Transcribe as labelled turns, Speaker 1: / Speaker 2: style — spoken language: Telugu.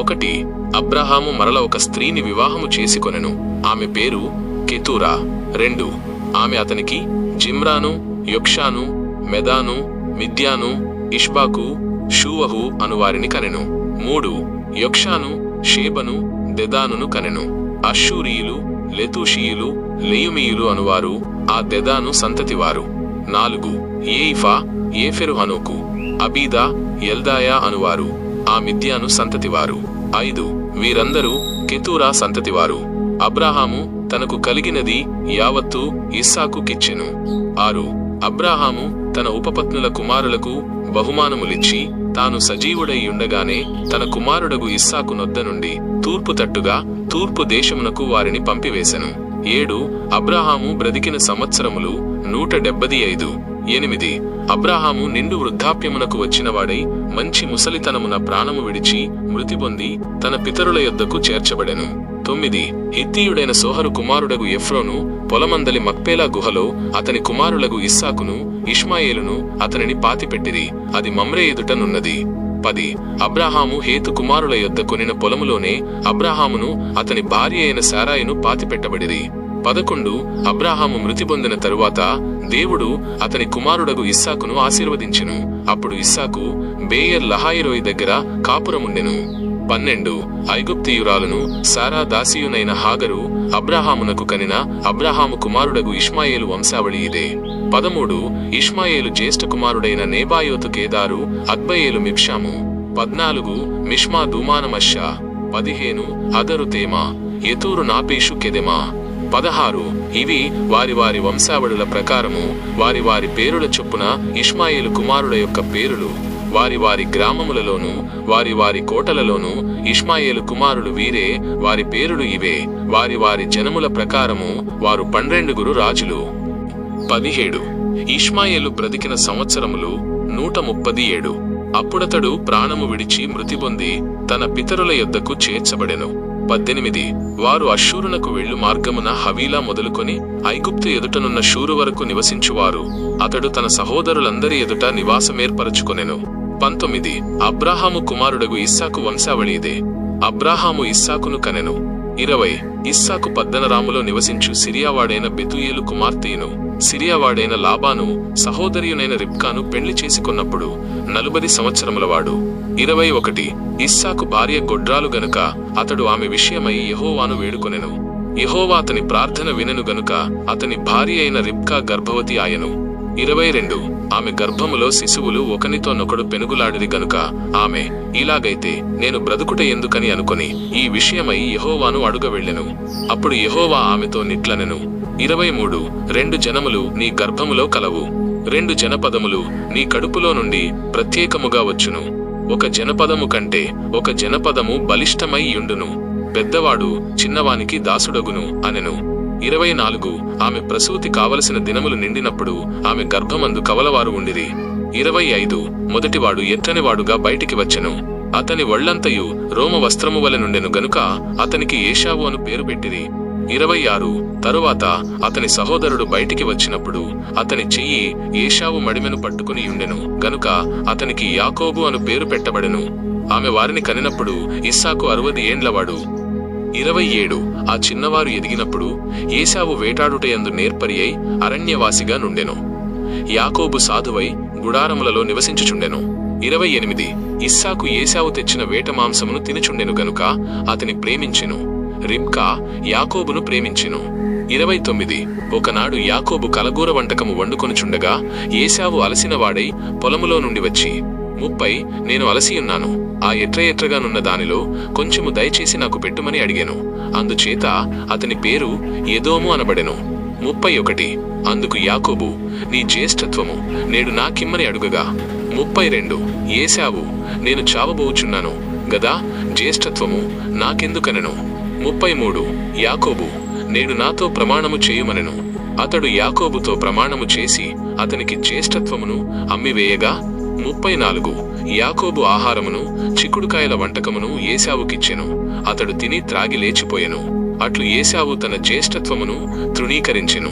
Speaker 1: 1. అబ్రాహాము మరల ఒక స్త్రీని వివాహము చేసుకొనెను. ఆమె పేరు కెతూరా. 2. ఆమె అతనికి జిమ్రాను, యొక్షాను, మెదాను, మిద్యాను, ఇష్బాకు, షూవహు అనువారిని కనెను. 3. యొక్షాను, షేబను, దెదానును కనెను. అష్షూరీయులు, లెతూషీయులు, లెయుమీయులు అనువారు ఆ దెదాను సంతతివారు. 4. ఏయిఫా, ఏఫెరు హనోకు, అబీదా, ఎల్దాయా అనువారు ఆ మిద్యాను సంతతివారు. 5. వీరందరూ కెతూరా సంతతివారు. అబ్రాహాము తనకు కలిగినది యావత్తు ఇస్సాకుకిచ్చెను. 6. అబ్రాహాము తన ఉపపత్నుల కుమారులకు బహుమానములిచ్చి తాను సజీవుడై ఉండగానే తన కుమారుడగు ఇస్సాకు నొద్ద నుండి తూర్పు తట్టుగా తూర్పు దేశమునకు వారిని పంపివేశెను. 7. అబ్రాహాము బ్రతికిన సంవత్సరములు 175. 8. అబ్రాహాము నిండు వృద్ధాప్యమునకు వచ్చినవాడై మంచి ముసలితనమున ప్రాణము విడిచి మృతి పొంది తన పితరుల యొద్దకు చేర్చబడెను. 9. హిత్తీయుడైన సోహరు కుమారుడగు ఎఫ్రోను పొలమందలి మక్పేలా గుహలో అతని కుమారులగు ఇస్సాకును ఇష్మాయేలును అతనిని పాతిపెట్టిరి. అది మమ్రే ఎదుటనున్నది. 10. అబ్రాహాము హేతు కుమారుల యొద్ద కొనిన పొలములోనే అబ్రాహామును అతని భార్య అయిన శారాయిను పాతిపెట్టబడిరి. 11. అబ్రాహాము మృతి పొందిన తరువాత దేవుడు అతని కుమారుడగు ఇస్సాకును ఆశీర్వదించెను. అప్పుడు ఇస్సాకు బేయర్ లహాయిరోయి దగ్గర కాపురముండెను. 12. ఐగుప్తీయురాలును శారా దాసియునైన హాగరు అబ్రాహామునకు కనిన అబ్రాహాము కుమారుడగు ఇష్మాయేలు వంశావళి ఇదే. 13. ఇష్మాయేలు జ్యేష్ఠ కుమారుడైన నేబాయోతు కేదారు అక్బయేలు మిబ్షాము. 14. మిష్మా దూమానమషా. 15. అదరు తేమా, ఎతూరు నాపేషు కెదెమా. 16. ఇవి వారి వారి వంశావళుల ప్రకారము వారి వారి పేరుల చొప్పున ఇష్మాయేలు కుమారుల యొక్క పేరులు వారి వారి గ్రామములలోను వారి వారి కోటలలోను ఇష్మాయేలు కుమారులు వీరే, వారి పేరులు ఇవే. వారి వారి జనముల ప్రకారము వారు 12 రాజులు. 17. ఇష్మాయేలు బ్రతికిన సంవత్సరములు 137. అప్పుడతడు ప్రాణము విడిచి మృతి పొంది తన పితరుల యొద్దకు చేర్చబడెను. 18. వారు అష్షూరునకు వెళ్ళు మార్గమున హవీలా మొదలుకొని ఐగుప్తు ఎదుటనున్న షూరు వరకు నివసించువారు. అతడు తన సహోదరులందరి ఎదుట నివాసమేర్పరచుకొనెను. 19. అబ్రాహాము కుమారుడగు ఇస్సాకు వంశావళి ఇదే. అబ్రాహాము ఇస్సాకును కనెను. 20. ఇస్సాకు పద్దనరాములో నివసించు సిరియావాడైన బెతూయేలు కుమార్తెయును సిరియావాడైన లాబాను సహోదరియునైన రిబ్కాను పెళ్లి చేసుకొన్నప్పుడు 40 సంవత్సరములవాడు. 21. ఇస్సాకు భార్య గొడ్రాలు గనుక అతడు ఆమె విషయమై యెహోవాను వేడుకొనెను. యెహోవా అతని ప్రార్థన వినెను గనుక అతని భార్య అయిన రిబ్కా గర్భవతి ఆయను. 22. ఆమె గర్భములో శిశువులు ఒకనితోనొకడు పెనుగులాడిరి గనుక ఆమె ఇలాగైతే నేను బ్రతుకుట ఎందుకని అనుకొని ఈ విషయమై యెహోవాను అడుగవెళ్ళెను. అప్పుడు యెహోవా ఆమెతో నిట్లనెను. 23. 2 జనములు నీ గర్భములో కలవు. 2 జనపదములు నీ కడుపులో నుండి ప్రత్యేకముగా వచ్చును. ఒక జనపదము కంటే ఒక జనపదము బలిష్టమై యుండును. పెద్దవాడు చిన్నవానికి దాసుడగును అనెను. 24. ఆమె ప్రసూతి కావలసిన దినములు నిండినప్పుడు ఆమె గర్భమందు కవలవారు ఉండిరి. 25. మొదటివాడు ఎట్టనివాడుగా బయటికి వచ్చెను. అతని ఒళ్లంతయు రోమ వస్త్రము వలె నుండెను గనుక అతనికి ఏషావు అను పేరు పెట్టిరి. 26. తరువాత అతని సహోదరుడు బయటికి వచ్చినప్పుడు అతని చెయ్యి ఏషావు మడిమెను పట్టుకుని ఉండెను గనుక అతనికి యాకోబు అను పేరు పెట్టబడెను. ఆమె వారిని కనినప్పుడు ఇస్సాకు 60 ఏండ్లవాడు. 27. ఆ చిన్నవారు ఎదిగినప్పుడు ఏశావు వేటాడుటయందు నేర్పరి అయి అరణ్యవాసిగా నుండెను. యాకోబు సాధువై గుడారములలో నివసించుచుండెను. 28. ఇస్సాకు ఏశావు తెచ్చిన వేట మాంసమును తినుచుండెను గనుక అతని ప్రేమించెను. రిబ్కా యాకోబును ప్రేమించెను. 29. ఒకనాడు యాకోబు కలగూర వంటకము వండుకొనుచుండగా ఏశావు అలసినవాడై పొలములో నుండి వచ్చి 30. నేను అలసియున్నాను, ఆ ఎట్రగా దానిలో కొంచెము దయచేసి నాకు పెట్టుమని అడిగాను. అందుచేత అతని పేరు ఎదోము అనబడెను. 31. అందుకు యాకోబు నీ జ్యేష్ఠత్వము నేడు నాకిమ్మని అడుగగా 32. ఏశావు నేను చావబోచున్నాను గదా, జ్యేష్ఠత్వము నాకెందుకనెను. 33. యాకోబు నేడు నాతో ప్రమాణము చేయుమనెను. అతడు యాకోబుతో ప్రమాణము చేసి అతనికి జ్యేష్ఠత్వమును అమ్మివేయగా 34. యాకోబు ఆహారమును చిక్కుడుకాయల వంటకమును ఏశావుకిచ్చెను. అతడు తిని త్రాగి లేచిపోయెను. అట్లు ఏశావు తన జ్యేష్ఠత్వమును తృణీకరించెను.